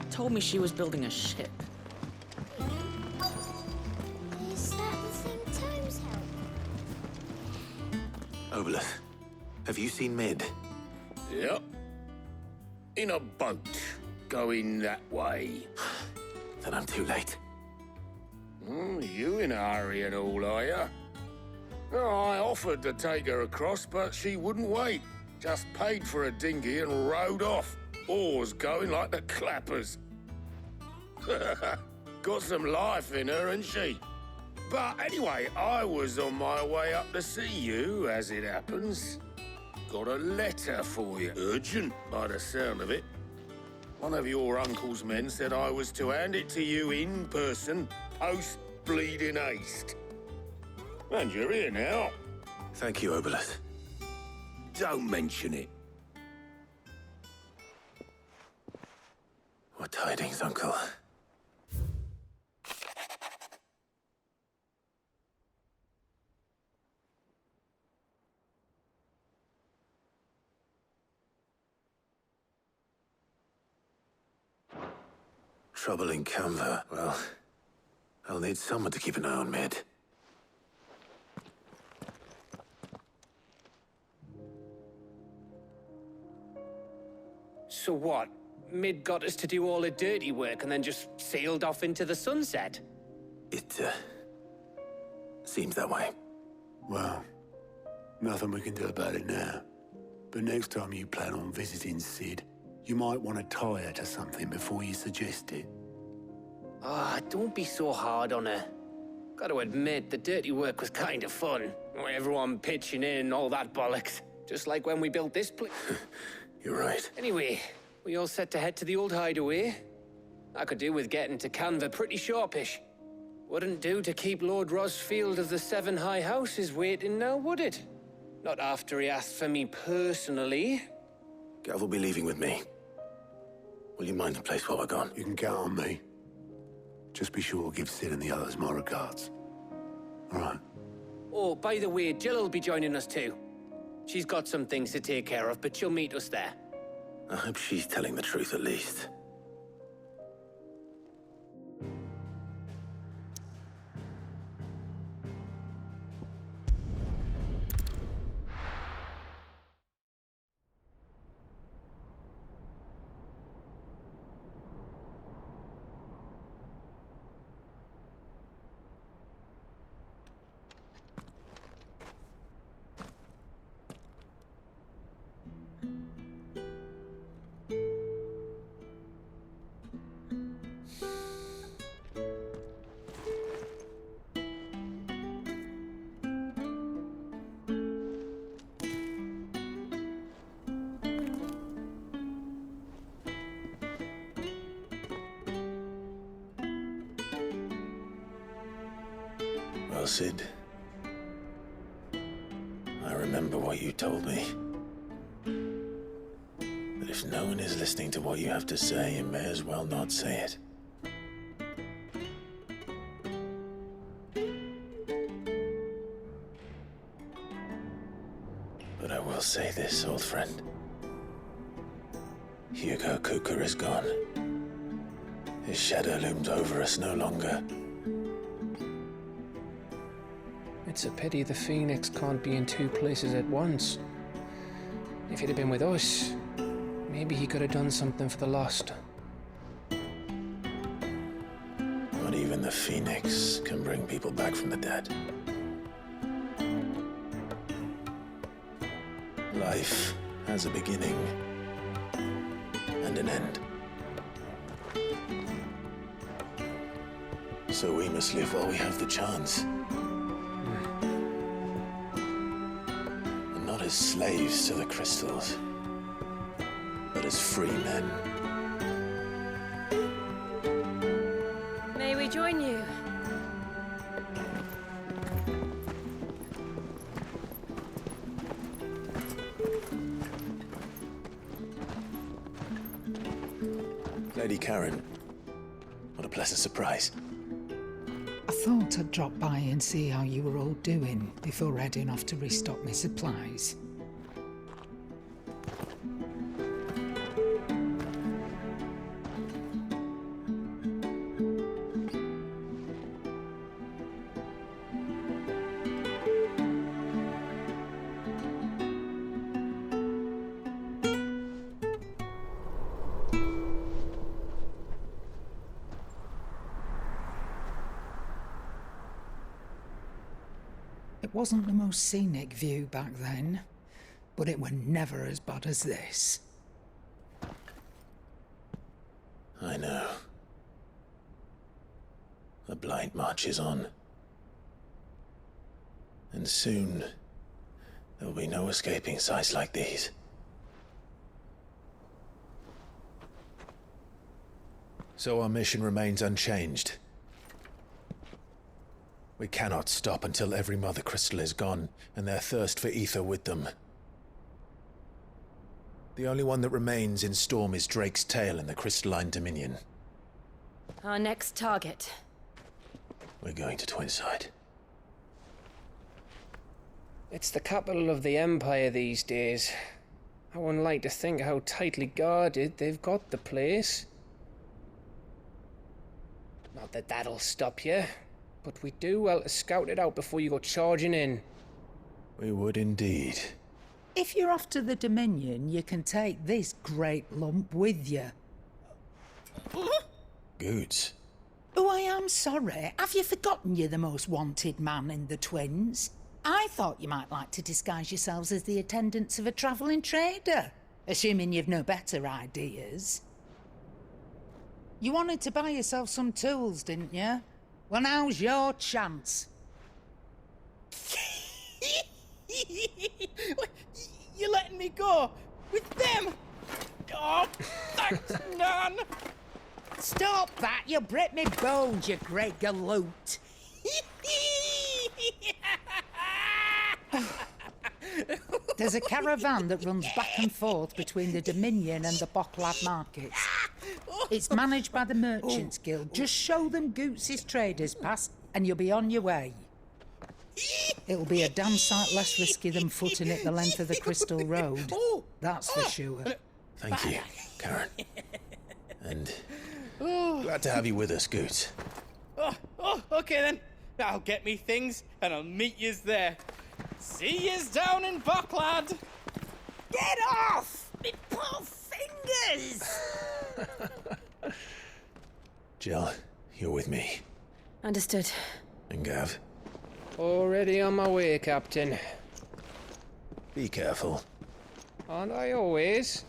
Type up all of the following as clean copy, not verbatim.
told me she was building a ship. Is that the thing Tomes helped? Obolus, have you seen Mid? Yep. In a boat, going that way. Then I'm too late. You in a hurry and all, are you? Oh, I offered to take her across, but she wouldn't wait. Just paid for a dinghy and rowed off. Oars going like the clappers. Got some life in her, ain't she? But anyway, I was on my way up to see you, as it happens. Got a letter for you. Urgent, by the sound of it. One of your uncle's men said I was to hand it to you in person, post-bleeding haste. And you're here now. Thank you, Obolus. Don't mention it. What tidings, Uncle? Trouble in Canva. Well, I'll need someone to keep an eye on Mid. So what? Mid got us to do all the dirty work and then just sailed off into the sunset? It, seems that way. Well, nothing we can do about it now. But next time you plan on visiting Sid, you might want to tie her to something before you suggest it. Ah, don't be so hard on her. Gotta admit, the dirty work was kind of fun. Everyone pitching in, all that bollocks. Just like when we built this place. You're right. Anyway, we all set to head to the old hideaway. I could do with getting to Canva pretty sharpish. Wouldn't do to keep Lord Rosfield of the Seven High Houses waiting now, would it? Not after he asked for me personally. Gav will be leaving with me. Will you mind the place while we're gone? You can count on me. Just be sure to give Sid and the others my regards. All right. Oh, by the way, Jill will be joining us too. She's got some things to take care of, but she'll meet us there. I hope she's telling the truth at least. Well, Sid, I remember what you told me. That if no one is listening to what you have to say, you may as well not say it. But I will say this, old friend. Hugo Kuka is gone. His shadow looms over us no longer. It's a pity the Phoenix can't be in two places at once. If he'd have been with us, maybe he could have done something for the lost. Not even the Phoenix can bring people back from the dead. Life has a beginning and an end. So we must live while we have the chance. And not as slaves to the crystals, but as free men. May we join you? Lady Karen, what a pleasant surprise. I thought I'd drop by and see how you were all doing before heading off to restock my supplies. It wasn't the most scenic view back then, but it were never as bad as this. I know. The Blight marches on. And soon, there'll be no escaping sights like these. So our mission remains unchanged. We cannot stop until every Mother Crystal is gone, and their thirst for ether with them. The only one that remains in Storm is Drake's Tail in the Crystalline Dominion. Our next target. We're going to Twinside. It's the capital of the Empire these days. I wouldn't like to think how tightly guarded they've got the place. Not that that'll stop you, but we do well to scout it out before you go charging in. We would indeed. If you're off to the Dominion, you can take this great lump with you. Goods. Oh, I am sorry. Have you forgotten you're the most wanted man in the Twins? I thought you might like to disguise yourselves as the attendants of a travelling trader, assuming you've no better ideas. You wanted to buy yourself some tools, didn't you? Well, now's your chance. You're letting me go with them? Oh, thanks, Nan. Stop that! You'll break me bones, you great galoot. There's a caravan that runs back and forth between the Dominion and the Bocklad markets. It's managed by the Merchants Guild. Just show them Goots' traders pass and you'll be on your way. It'll be a damn sight less risky than footing it the length of the Crystal Road. That's for sure. Thank you, Karen. And glad to have you with us, Goots. Okay then. I'll get me things and I'll meet yous there. See yous down in Bocklad. Get off! Me poor fingers! Jill, you're with me. Understood. And Gav, Already on my way, Captain. be careful. Aren't I always?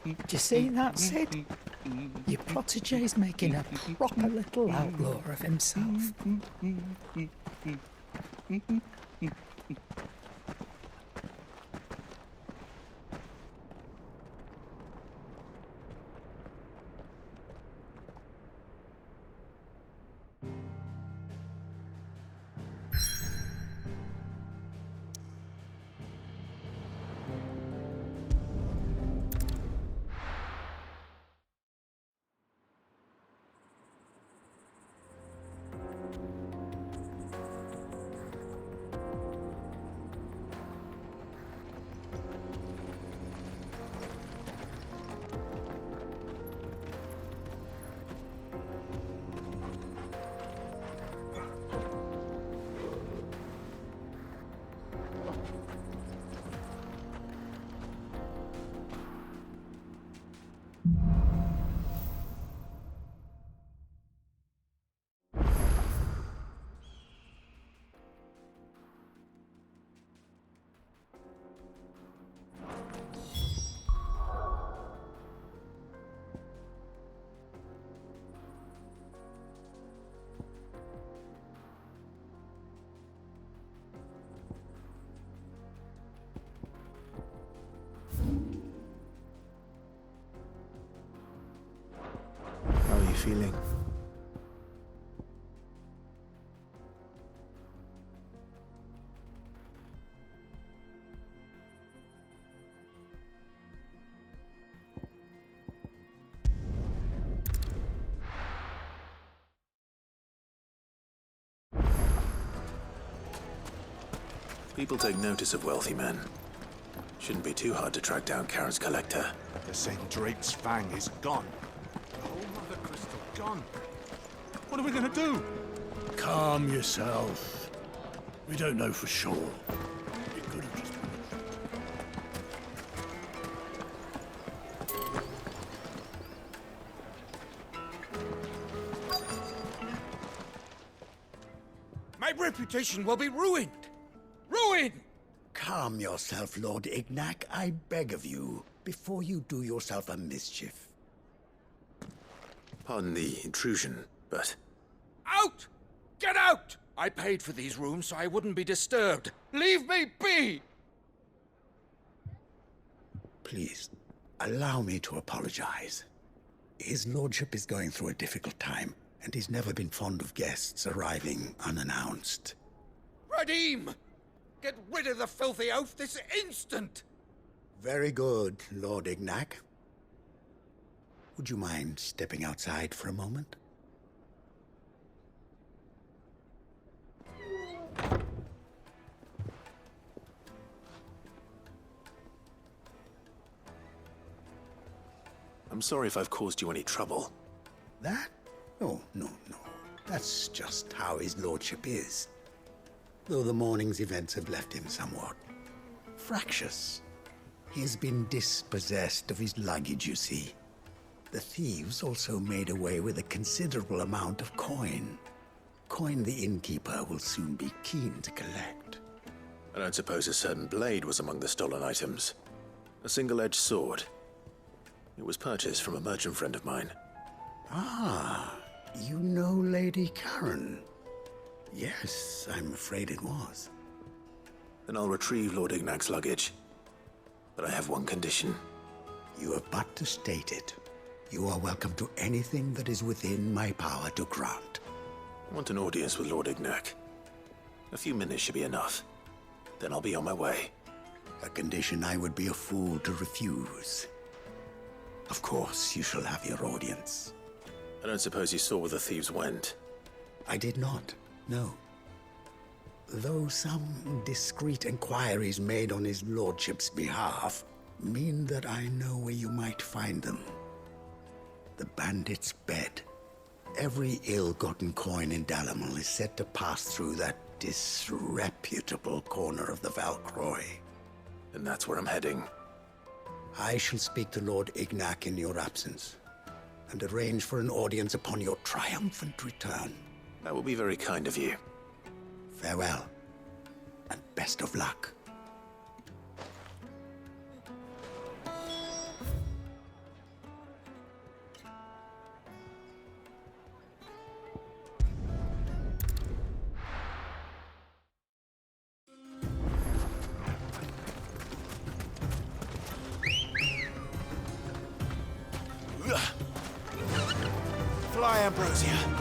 Do you see that, Sid? Your protege's making a proper little outlaw of himself. How are you feeling? People take notice of wealthy men. Shouldn't be too hard to track down Karen's collector. They're saying Drake's Fang is gone. The whole Mother Crystal gone. What are we gonna do? Calm yourself. We don't know for sure. It could have just been reputation will be ruined. Ruined! Calm yourself, Lord Ignac, I beg of you, before you do yourself a mischief. Pardon the intrusion, but Out! Get out! I paid for these rooms so I wouldn't be disturbed. Leave me be! Please, allow me to apologize. His lordship is going through a difficult time, and he's never been fond of guests arriving unannounced. Radim! Get rid of the filthy oaf this instant! Very good, Lord Ignac. Would you mind stepping outside for a moment? I'm sorry if I've caused you any trouble. That? Oh, no. That's just how his lordship is. Though the morning's events have left him somewhat fractious. He has been dispossessed of his luggage, you see. The thieves also made away with a considerable amount of coin. Coin the innkeeper will soon be keen to collect. I don't suppose a certain blade was among the stolen items. A single-edged sword. It was purchased from a merchant friend of mine. Ah, you know Lady Karen. Yes, I'm afraid it was. Then I'll retrieve Lord Ignac's luggage. But I have one condition. You have but to state it. You are welcome to anything that is within my power to grant. I want an audience with Lord Ignac. A few minutes should be enough. Then I'll be on my way. A condition I would be a fool to refuse. Of course, you shall have your audience. I don't suppose you saw where the thieves went. I did not, no. Though some discreet inquiries made on his lordship's behalf mean that I know where you might find them. The bandit's bed. Every ill-gotten coin in Dalimil is said to pass through that disreputable corner of the Valcroy. And that's where I'm heading. I shall speak to Lord Ignac in your absence, and arrange for an audience upon your triumphant return. That will be very kind of you. Farewell, and best of luck. Fly, Ambrosia.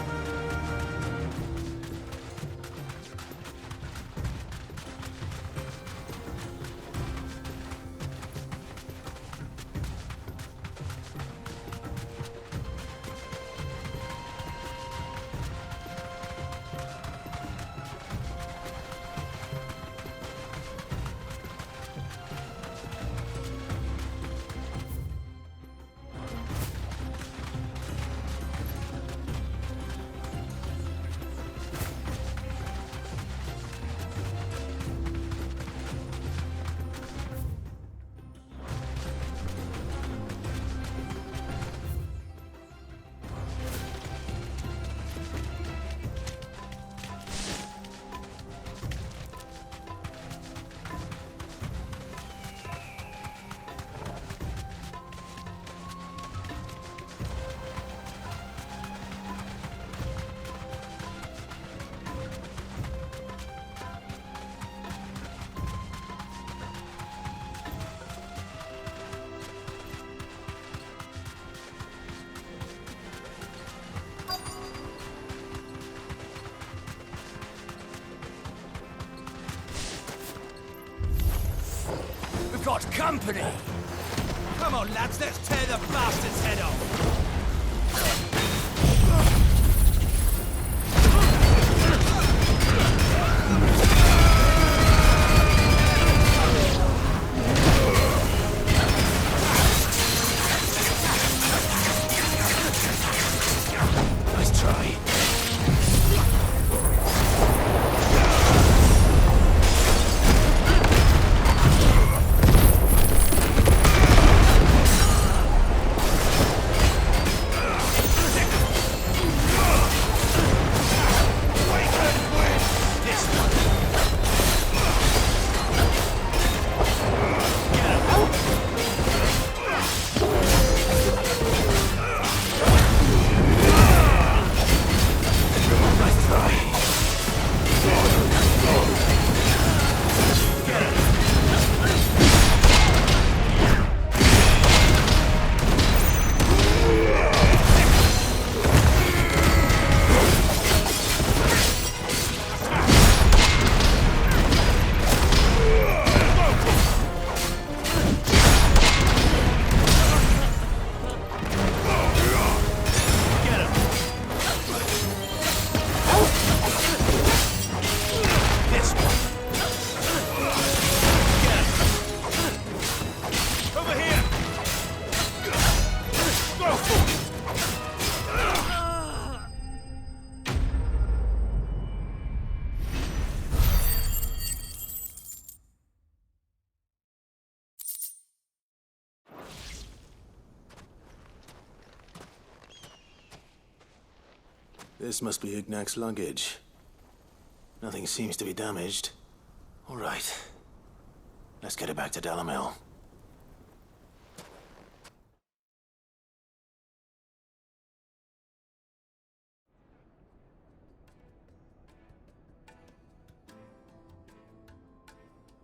Got company! Come on, lads, let's tear the bastard's head off! Nice try. This must be Ignac's luggage. Nothing seems to be damaged. All right. Let's get it back to Dalamil.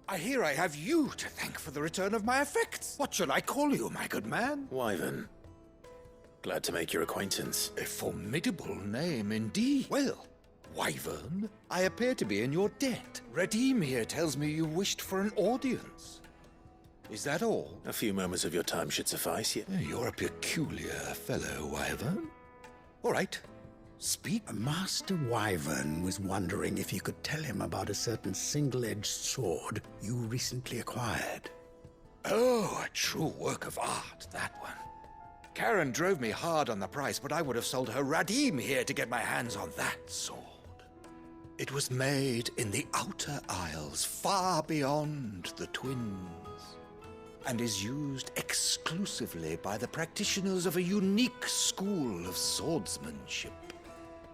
I hear I have you to thank for the return of my effects. What shall I call you, my good man? Wyvern. Glad to make your acquaintance. A formidable name indeed. Well, Wyvern, I appear to be in your debt. Redeem here tells me you wished for an audience. Is that all? A few moments of your time should suffice. You're a peculiar fellow, Wyvern. All right. Speak. Master Wyvern was wondering if you could tell him about a certain single-edged sword you recently acquired. Oh, a true work of art, that one. Karen drove me hard on the price, but I would have sold her Radim here to get my hands on that sword. It was made in the Outer Isles, far beyond the Twins, and is used exclusively by the practitioners of a unique school of swordsmanship.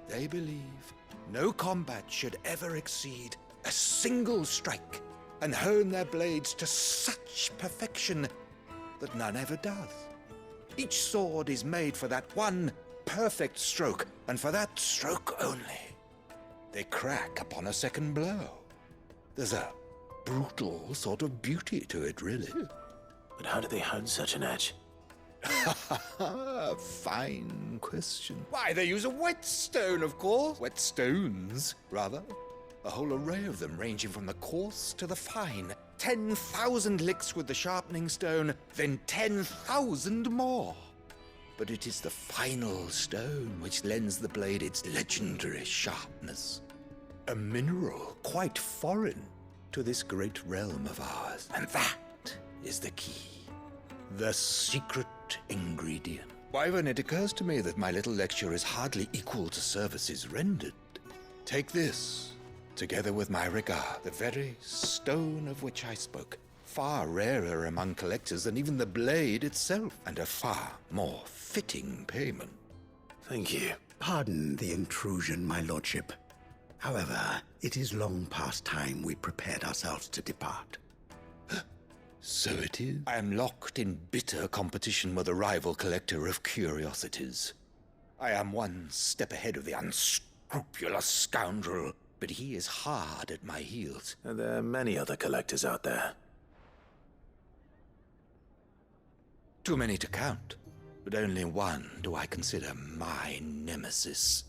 They believe no combat should ever exceed a single strike, and hone their blades to such perfection that none ever does. Each sword is made for that one perfect stroke, and for that stroke only. They crack upon a second blow. There's a brutal sort of beauty to it, really. But how do they hone such an edge? Fine question. Why, they use a whetstone, of course. Whetstones, rather. A whole array of them, ranging from the coarse to the fine. 10,000 licks with the sharpening stone, then 10,000 more. But it is the final stone which lends the blade its legendary sharpness. A mineral quite foreign to this great realm of ours. And that is the key. The secret ingredient. Wyvern, it occurs to me that my little lecture is hardly equal to services rendered. Take this, together with my regard, the very stone of which I spoke, far rarer among collectors than even the blade itself, and a far more fitting payment. Thank you. Pardon the intrusion, my lordship. However, it is long past time we prepared ourselves to depart. So it is. I am locked in bitter competition with a rival collector of curiosities. I am one step ahead of the unscrupulous scoundrel, but he is hard at my heels. And there are many other collectors out there. Too many to count, but only one do I consider my nemesis.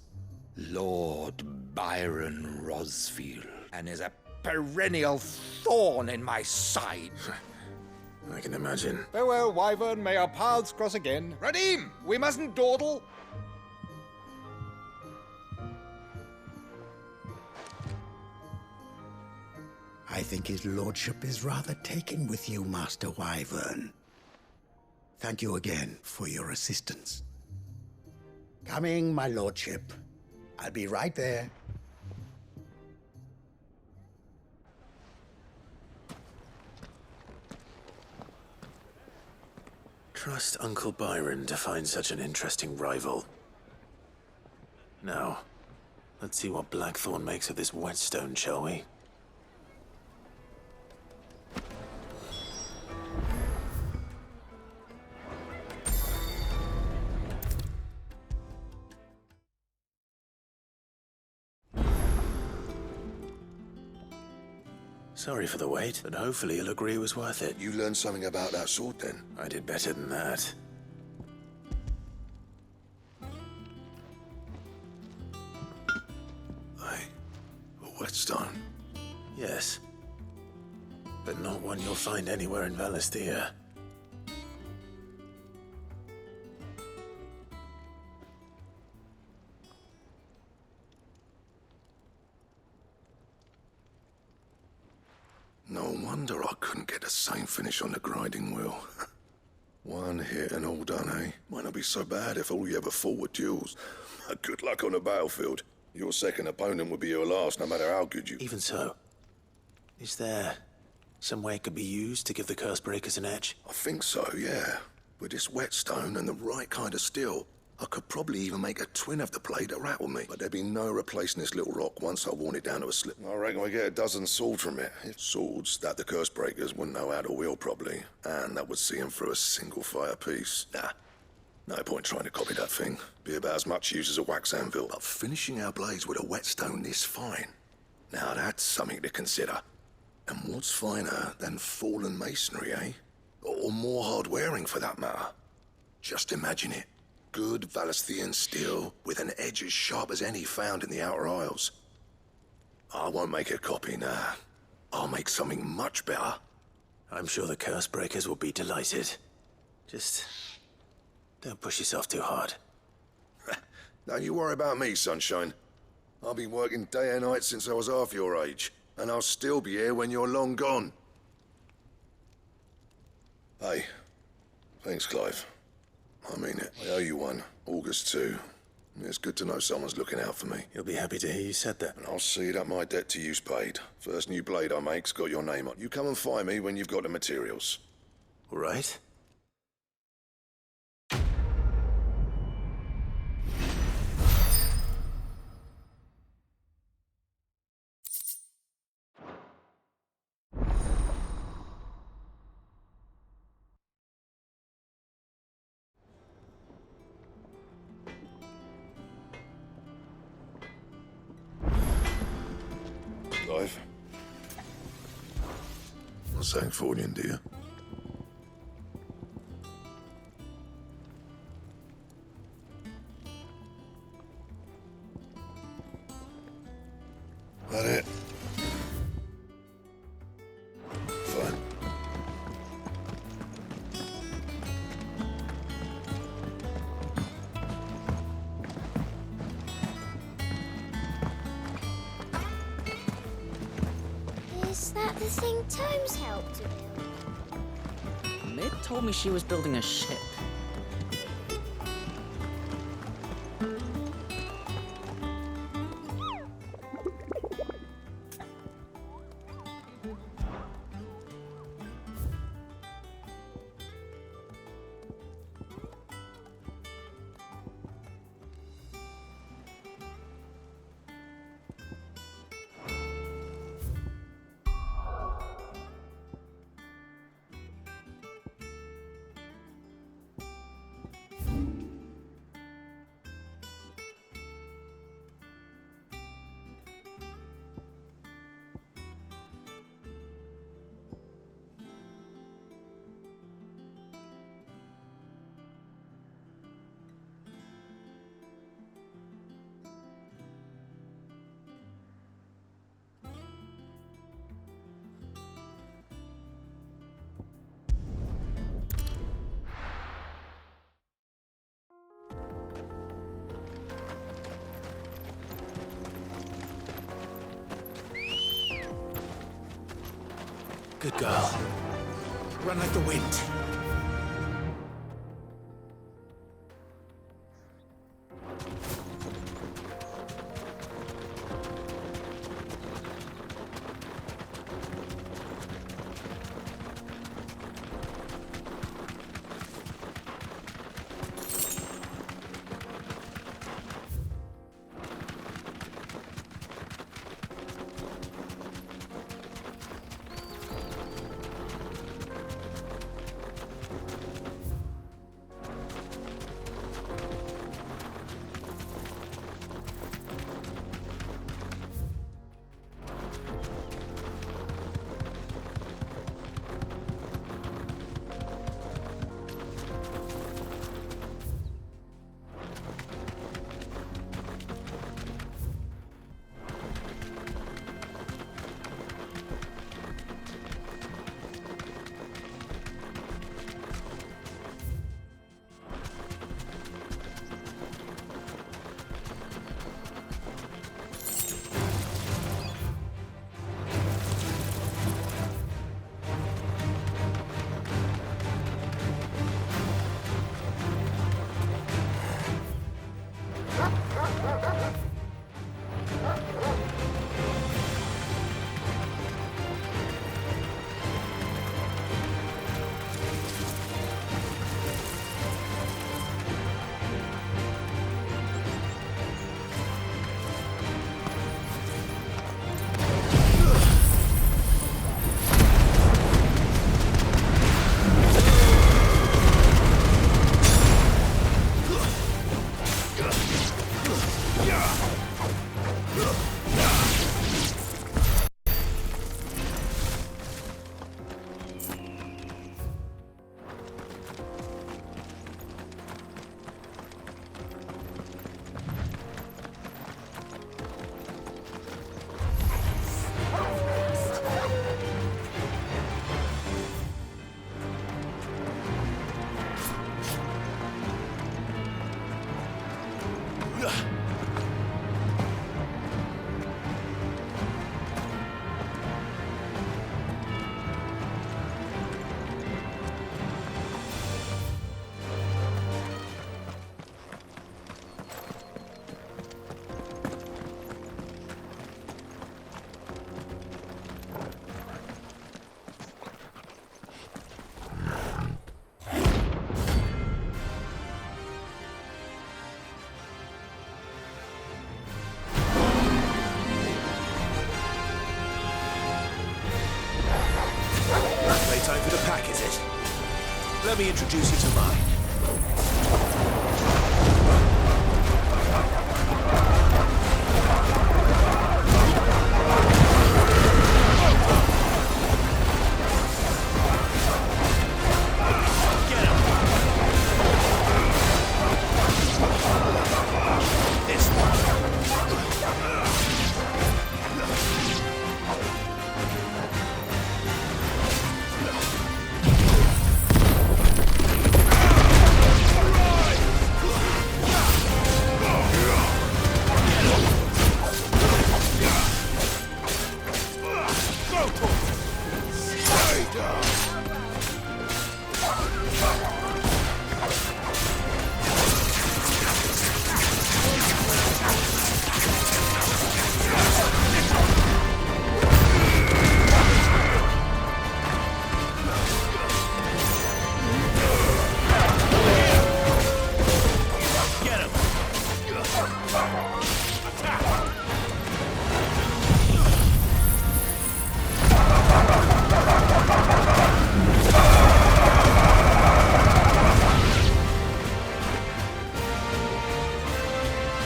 Lord Byron Rosfield, and is a perennial thorn in my side. I can imagine. Farewell, Wyvern. May our paths cross again. Radim, we mustn't dawdle. I think his lordship is rather taken with you, Master Wyvern. Thank you again for your assistance. Coming, my lordship. I'll be right there. Trust Uncle Byron to find such an interesting rival. Now, let's see what Blackthorn makes of this whetstone, shall we? Sorry for the wait, but hopefully you'll agree it was worth it. You learned something about that sword, then? I did better than that. A whetstone? Yes. But not one you'll find anywhere in Valisthea. No wonder I couldn't get the same finish on the grinding wheel. One hit and all done, eh? Might not be so bad if all you ever fought were duels. Good luck on the battlefield. Your second opponent would be your last, no matter how good you... Even so, is there some way it could be used to give the Curse Breakers an edge? I think so, yeah. With this whetstone and the right kind of steel, I could probably even make a twin of the blade to rattle me, but there'd be no replacing this little rock once I worn it down to a slip. I reckon we get a dozen swords from it. Swords that the curse breakers wouldn't know how to wield properly, and that would see them through a single fire piece. Nah, no point trying to copy that thing. Be about as much use as a wax anvil. But finishing our blades with a whetstone this fine, now that's something to consider. And what's finer than fallen masonry, eh? Or more hard-wearing, for that matter. Just imagine it. Good Valisthian steel with an edge as sharp as any found in the Outer Isles. I won't make a copy, nah. I'll make something much better. I'm sure the curse breakers will be delighted. Just don't push yourself too hard. Don't you worry about me, Sunshine. I've been working day and night since I was half your age, and I'll still be here when you're long gone. Hey, thanks, Clive. I mean it. I owe you one. August too. It's good to know someone's looking out for me. You'll be happy to hear you said that. And I'll see that my debt to you's paid. First new blade I make's got your name on. You come and find me when you've got the materials. All right? Clive? Not saying Fordian, do you? That it? Fine. Is that the thing Tomes helped to build? Mid told me she was building a ship. Good girl. Run like the wind. Playtime for the pack, is it? Let me introduce you to mine.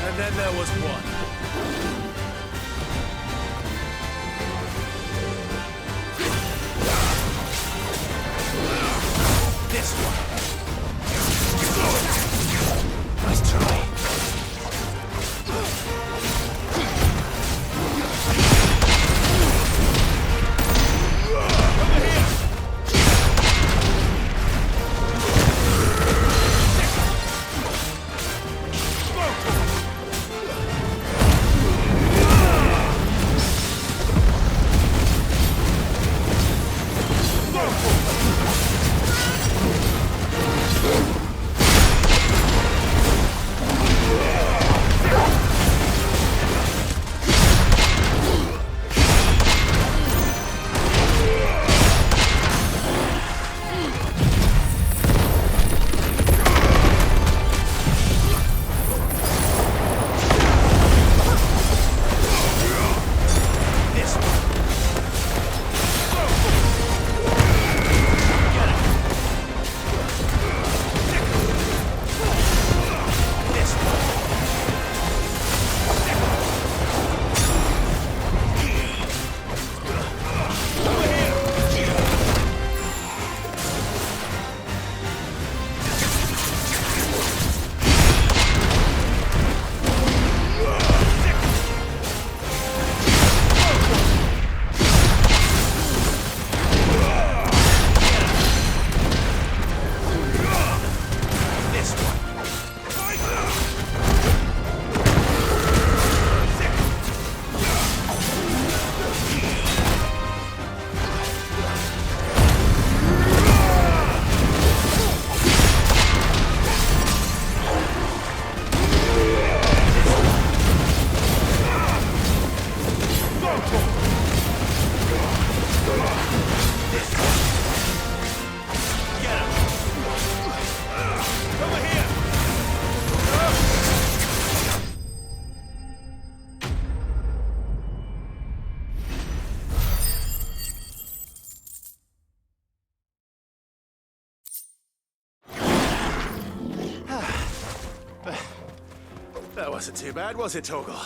And then there was one. This one. Nice try. That wasn't too bad, was it, Torgal?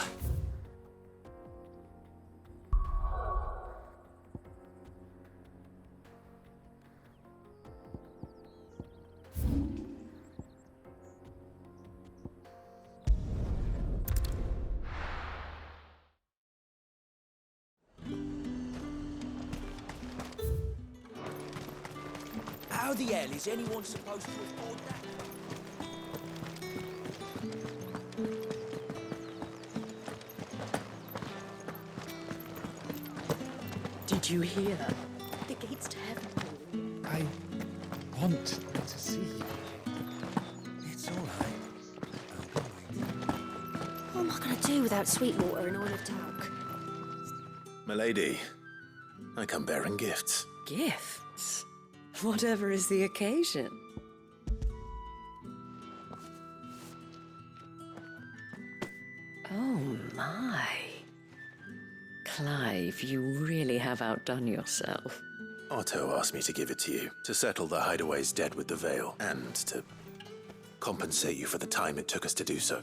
How the hell is anyone supposed to afford that? Did you hear? The gates to heaven. I want to see you. It's all right. What am I going to do without Sweetwater and oil of talc? Milady, I come bearing gifts. Gifts? Whatever is the occasion. Oh my. Clive, you really have outdone yourself. Otto asked me to give it to you, to settle the Hideaway's debt with the Veil, and to compensate you for the time it took us to do so.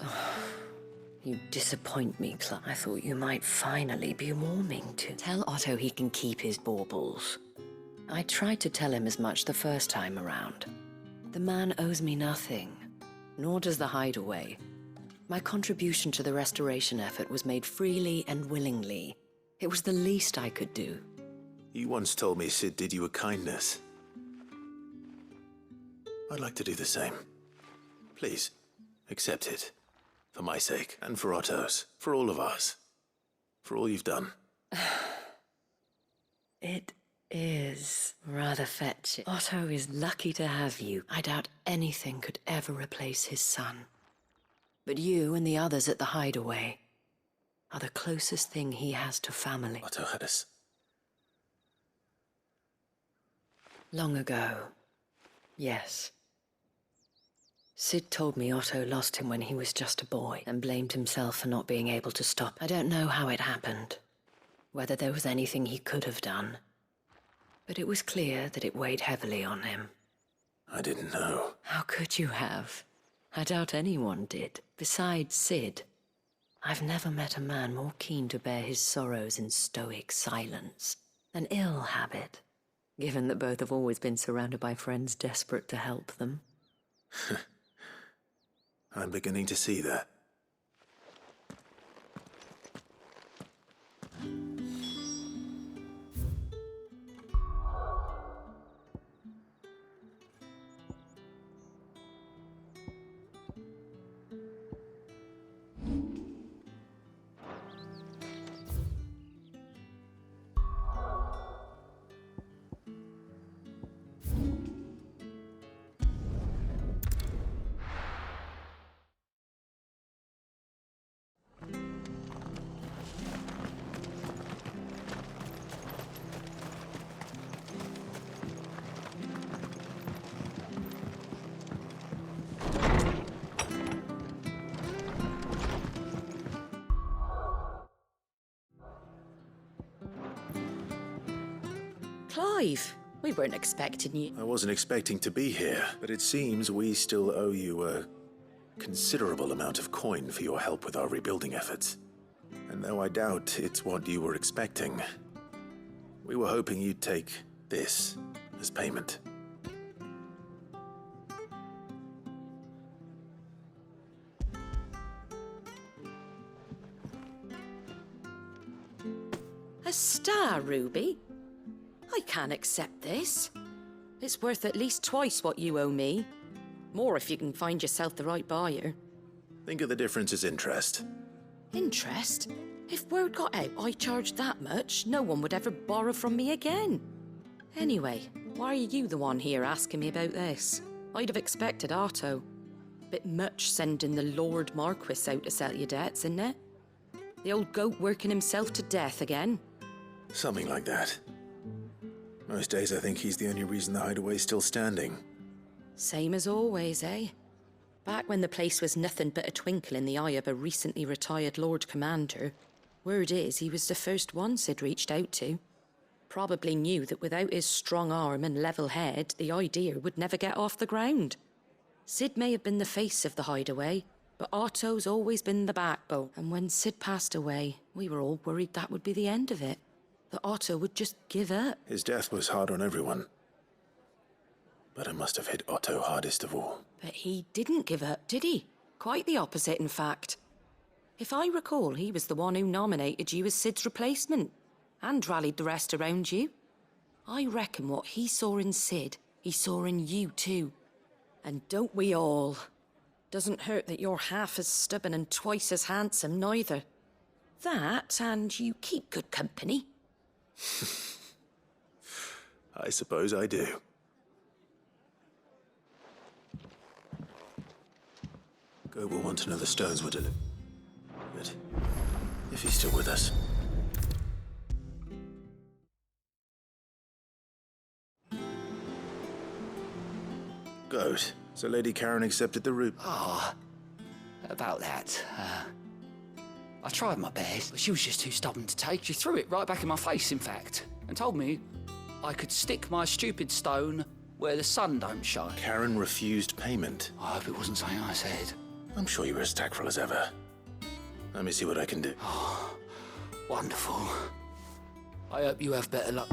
You disappoint me, Clive. I thought you might finally be warming to. Tell Otto he can keep his baubles. I tried to tell him as much the first time around. The man owes me nothing, nor does the Hideaway. My contribution to the restoration effort was made freely and willingly. It was the least I could do. You once told me Sid did you a kindness. I'd like to do the same. Please, accept it. For my sake, and for Otto's. For all of us. For all you've done. It is rather fetching. Otto is lucky to have you. I doubt anything could ever replace his son. But you and the others at the Hideaway are the closest thing he has to family. Otto had us. Long ago, yes. Sid told me Otto lost him when he was just a boy and blamed himself for not being able to stop. I don't know how it happened, whether there was anything he could have done, but it was clear that it weighed heavily on him. I didn't know. How could you have? I doubt anyone did. Besides Sid, I've never met a man more keen to bear his sorrows in stoic silence. An ill habit, given that both have always been surrounded by friends desperate to help them. I'm beginning to see that. Clive, we weren't expecting you. I wasn't expecting to be here, but it seems we still owe you a considerable amount of coin for your help with our rebuilding efforts. And though I doubt it's what you were expecting, we were hoping you'd take this as payment. A star ruby? I can't accept this. It's worth at least twice what you owe me. More if you can find yourself the right buyer. Think of the difference as interest. Interest? If word got out I charged that much, no one would ever borrow from me again. Anyway, why are you the one here asking me about this? I'd have expected Otto. Bit much sending the Lord Marquis out to settle your debts, isn't it? The old goat working himself to death again. Something like that. Most days I think he's the only reason the Hideaway's still standing. Same as always, eh? Back when the place was nothing but a twinkle in the eye of a recently retired Lord Commander, word is he was the first one Sid reached out to. Probably knew that without his strong arm and level head, the idea would never get off the ground. Sid may have been the face of the Hideaway, but Otto's always been the backbone. And when Sid passed away, we were all worried that would be the end of it. That Otto would just give up. His death was hard on everyone. But it must have hit Otto hardest of all. But he didn't give up, did he? Quite the opposite, in fact. If I recall, he was the one who nominated you as Sid's replacement, and rallied the rest around you. I reckon what he saw in Sid, he saw in you too. And don't we all? Doesn't hurt that you're half as stubborn and twice as handsome, neither. That, and you keep good company. I suppose I do. Goat will want to know the stones were delivered. But if he's still with us. Goat, so Lady Karen accepted the route. About that. I tried my best, but she was just too stubborn to take. She threw it right back in my face, in fact, and told me I could stick my stupid stone where the sun don't shine. Karen refused payment. I hope it wasn't something I said. I'm sure you were as tactful as ever. Let me see what I can do. Wonderful. I hope you have better luck.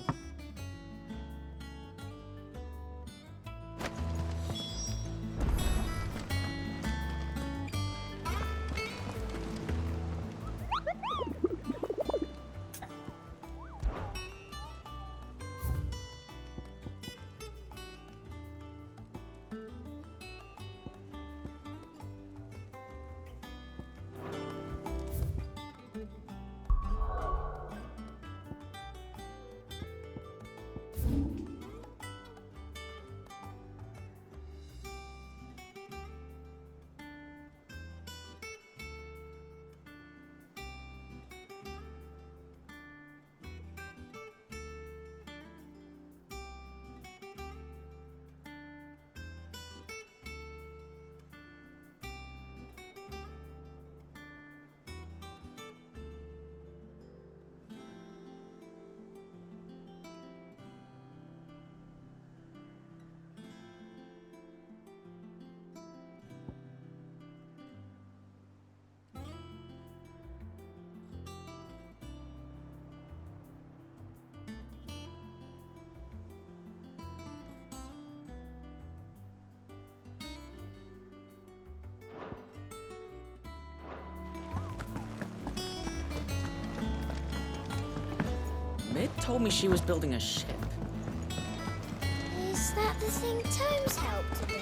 Mid told me she was building a ship. Is that the thing Tomes helped to build?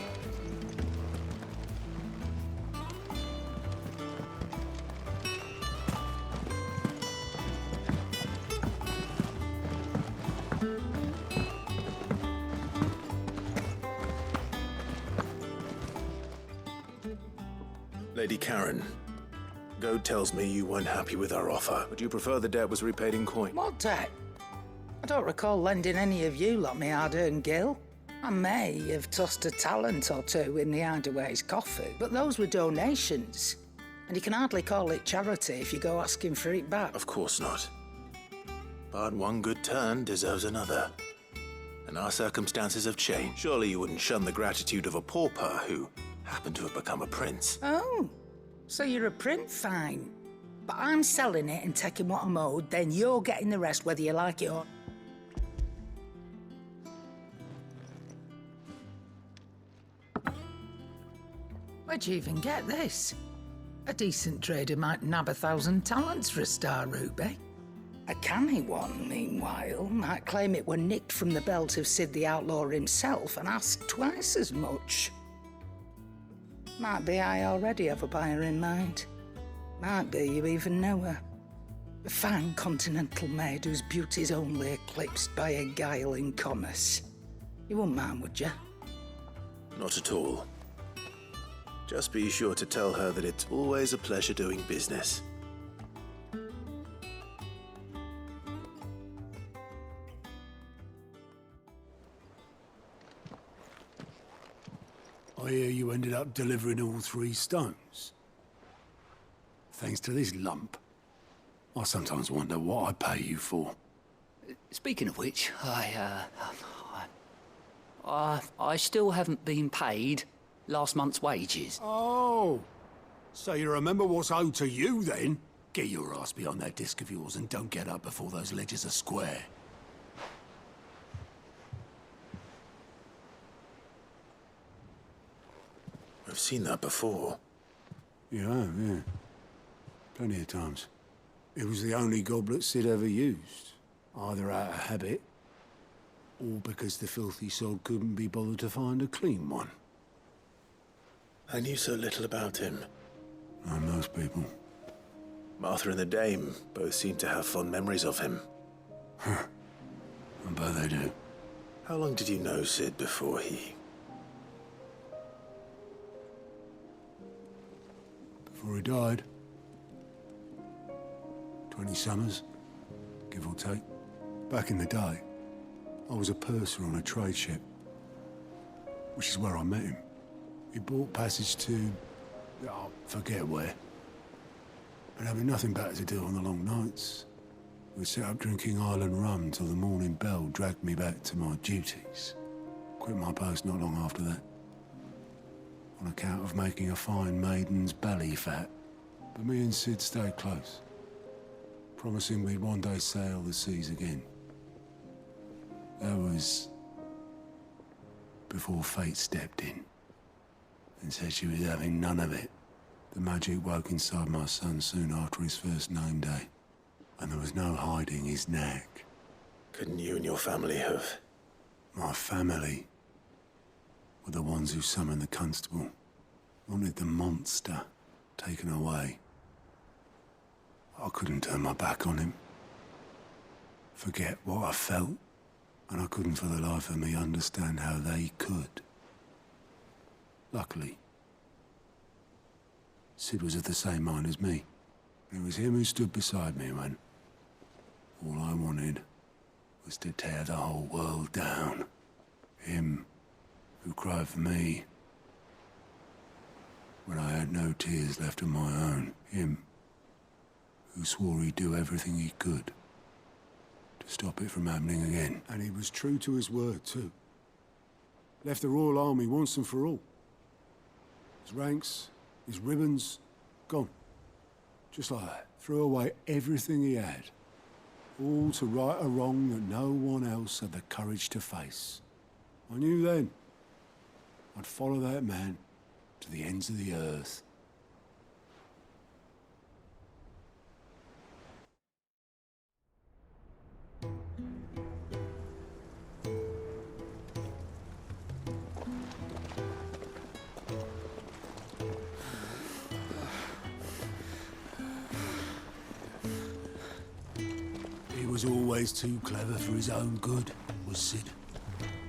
Lady Karen, Goat tells me you weren't happy with our offer. Would you prefer the debt was repaid in coin? What debt? I don't recall lending any of you lot me hard-earned gil. I may have tossed a talent or two in the Hideaway's coffee, but those were donations. And you can hardly call it charity if you go asking for it back. Of course not. But one good turn deserves another. And our circumstances have changed. Surely you wouldn't shun the gratitude of a pauper who happened to have become a prince. Oh, so you're a prince, fine. But I'm selling it and taking what I'm owed, then you're getting the rest whether you like it or... Where'd you even get this? A decent trader might nab 1,000 talents for a star ruby. A canny one, meanwhile, might claim it were nicked from the belt of Sid the Outlaw himself and ask twice as much. Might be I already have a buyer in mind. Might be you even know her. A fine continental maid whose beauty's only eclipsed by a guile in commerce. You wouldn't mind, would you? Not at all. Just be sure to tell her that it's always a pleasure doing business. I hear you ended up delivering all 3 stones. Thanks to this lump. I sometimes wonder what I pay you for. Speaking of which, I still haven't been paid last month's wages. Oh, so you remember what's owed to you then? Get your ass behind that disc of yours and don't get up before those ledgers are square. I've seen that before. You have, yeah. Plenty of times. It was the only goblet Sid ever used. Either out of habit, or because the filthy sod couldn't be bothered to find a clean one. I knew so little about him. Like most people. Martha and the Dame both seem to have fond memories of him. I bet they do. How long did you know Sid before he... Before he died? 20 summers, give or take. Back in the day, I was a purser on a trade ship, which is where I met him. He bought passage to... I forget where. And having nothing better to do on the long nights, we sat up drinking island rum till the morning bell dragged me back to my duties. Quit my post not long after that, on account of making a fine maiden's belly fat. But me and Sid stayed close, promising we'd one day sail the seas again. That was before fate stepped in and said she was having none of it. The magic woke inside my son soon after his first name day, and there was no hiding his knack. Couldn't you and your family have... My family were the ones who summoned the constable, wanted the monster taken away. I couldn't turn my back on him, forget what I felt, and I couldn't for the life of me understand how they could. Luckily, Sid was of the same mind as me. It was him who stood beside me when all I wanted was to tear the whole world down. Him who cried for me when I had no tears left of my own. Him who swore he'd do everything he could to stop it from happening again. And he was true to his word, too. Left the Royal Army once and for all. His ranks, his ribbons, gone. Just like that. Threw away everything he had. All to right a wrong that no one else had the courage to face. I knew then I'd follow that man to the ends of the earth. He was always too clever for his own good, was Sid.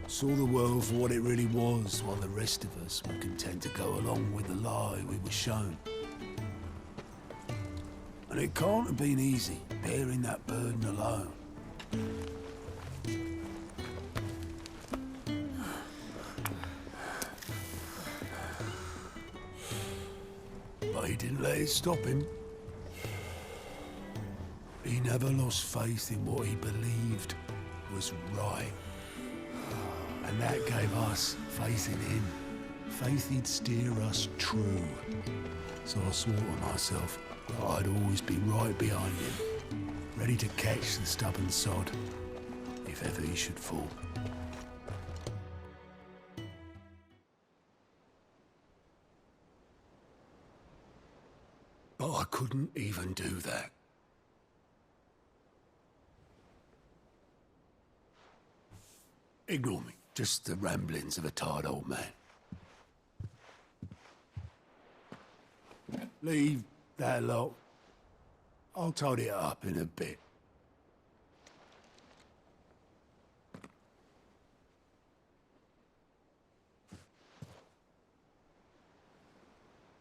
Saw the world for what it really was, while the rest of us were content to go along with the lie we were shown. And it can't have been easy, bearing that burden alone. But he didn't let it stop him. He never lost faith in what he believed was right. And that gave us faith in him. Faith he'd steer us true. So I swore to myself that I'd always be right behind him, ready to catch the stubborn sod, if ever he should fall. But I couldn't even do that. Ignore me. Just the ramblings of a tired old man. Leave that lot. I'll tidy it up in a bit.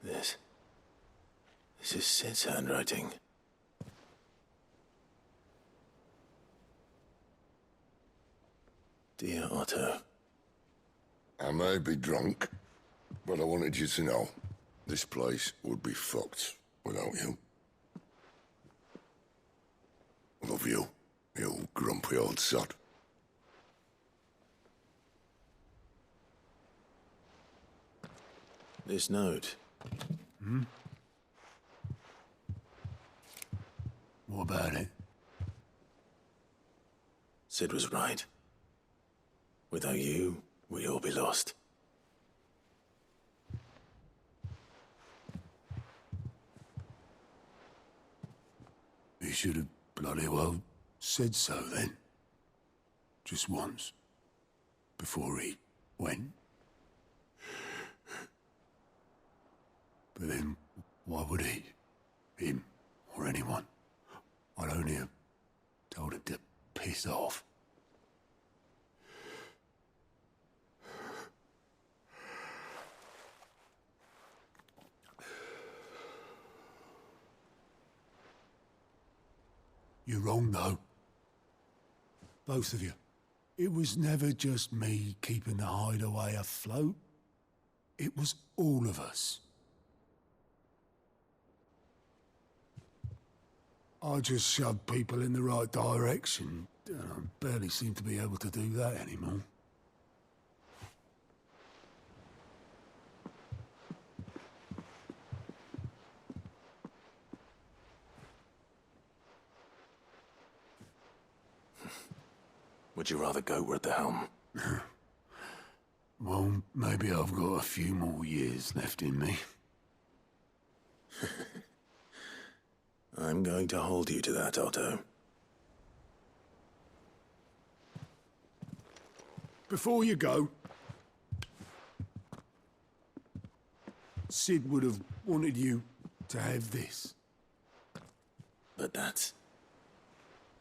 This is Sid's handwriting. Dear Otto. I may be drunk, but I wanted you to know this place would be fucked without you. Love you, you grumpy old sod. This note. Hmm? What about it? Sid was right. Without you, we'd all be lost. He should have bloody well said so then. Just once. Before he went. But then, why would he? Him, or anyone? I'd only have told him to piss off. You're wrong, though. Both of you. It was never just me keeping the hideaway afloat. It was all of us. I just shoved people in the right direction, and I barely seem to be able to do that anymore. Would you rather go at the helm? Well, maybe I've got a few more years left in me. I'm going to hold you to that, Otto. Before you go, Sid would have wanted you to have this. But that's...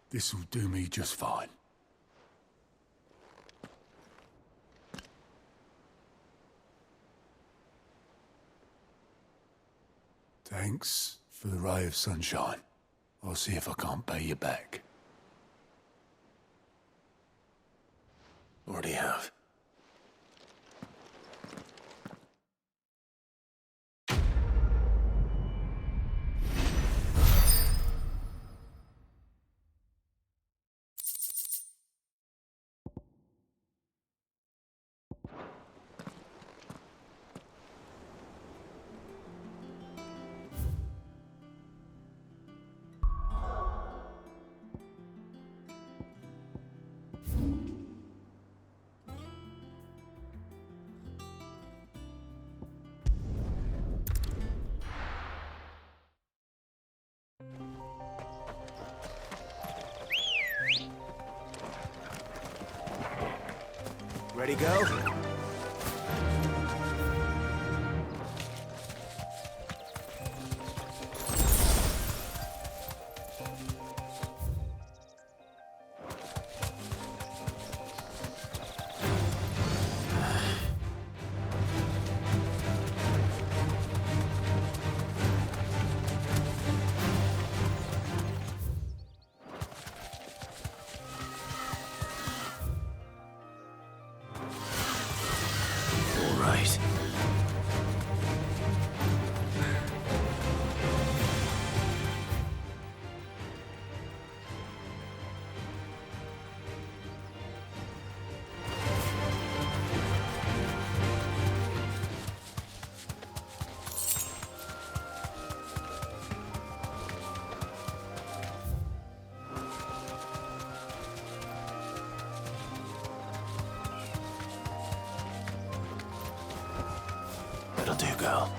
This'll do me just fine. Thanks for the ray of sunshine. I'll see if I can't pay you back. Already have. Ready, go? That'll do, girl.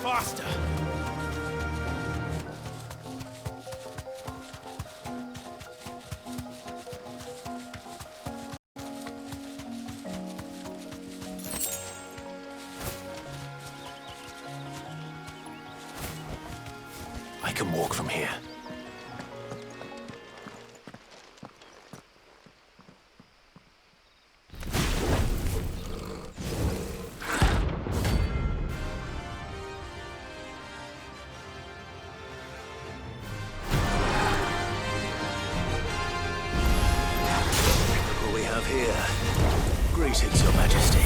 Faster! I can walk from here. Here. Greetings, Your Majesty.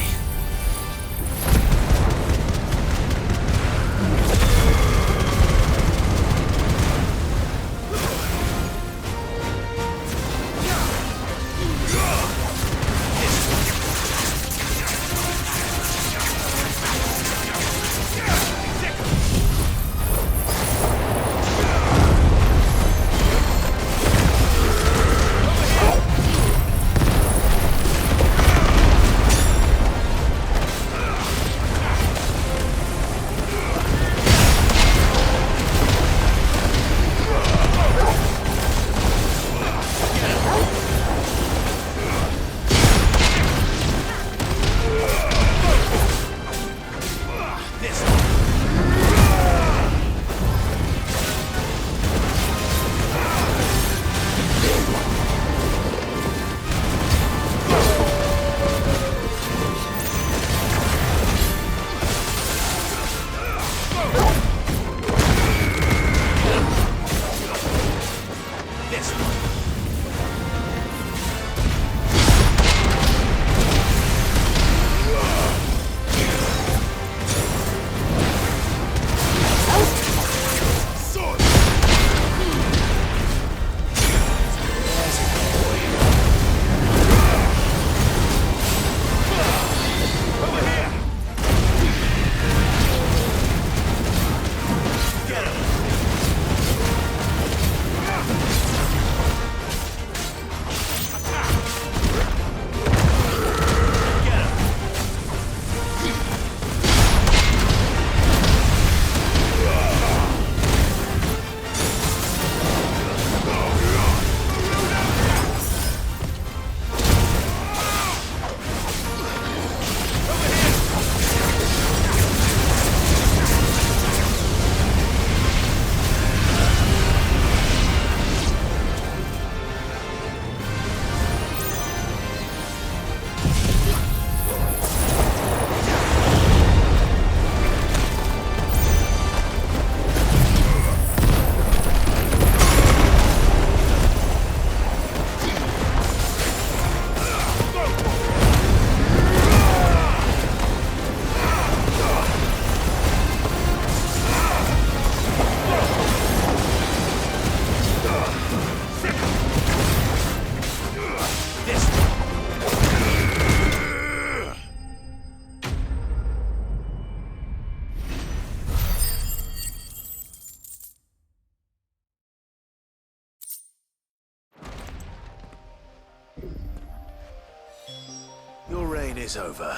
rain is over.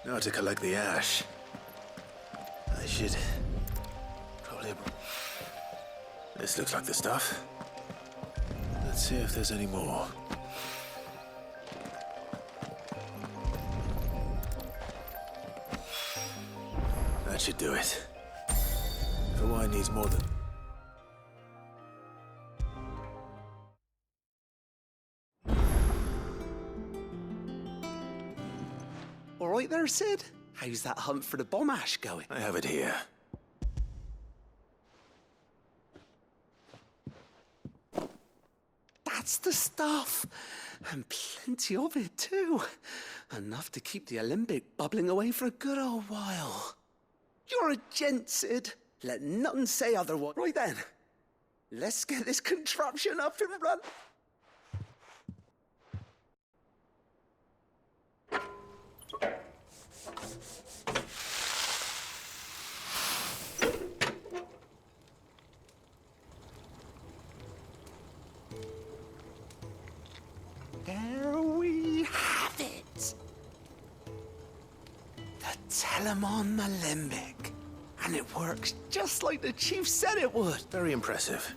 Now to collect the ash. I should probably... This looks like the stuff. Let's see if there's any more. That should do it. The wine needs more than... All right there, Sid? How's that hunt for the bomb ash going? I have it here. That's the stuff. And plenty of it, too. Enough to keep the alembic bubbling away for a good old while. You're a gent, Sid. Let nothing say otherwise. Right then, let's get this contraption up and run. There we have it. The Telemon Alembic. And it works just like the chief said it would. Very impressive.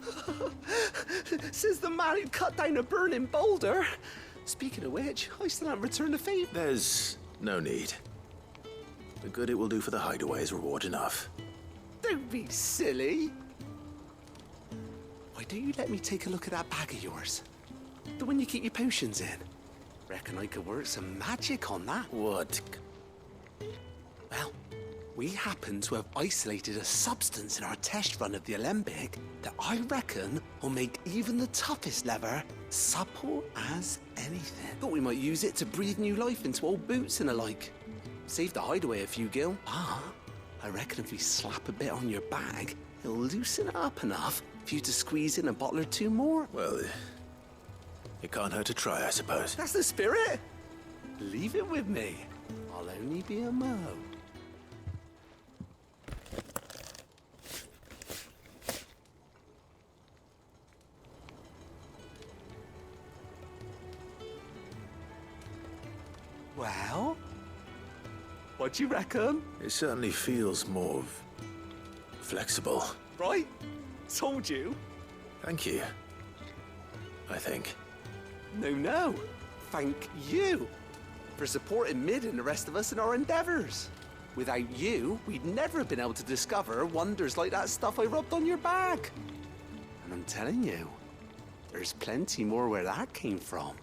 Says the man who cut down a burning boulder. Speaking of which, I still haven't returned the favor. There's no need. The good it will do for the hideaway is reward enough. Don't be silly. Why don't you let me take a look at that bag of yours? The one you keep your potions in. Reckon I could work some magic on that. What? Well, we happen to have isolated a substance in our test run of the Alembic that I reckon will make even the toughest leather supple as anything. Thought we might use it to breathe new life into old boots and the like. Save the hideaway a few gil. Ah, I reckon if we slap a bit on your bag, it'll loosen it up enough for you to squeeze in a bottle or two more. Well, it can't hurt to try, I suppose. That's the spirit. Leave it with me. I'll only be a mo. Well, what do you reckon? It certainly feels more flexible. Right? Told you. Thank you. I think. No. Thank you for supporting Mid and the rest of us in our endeavors. Without you, we'd never have been able to discover wonders like that stuff I rubbed on your bag. And I'm telling you, there's plenty more where that came from.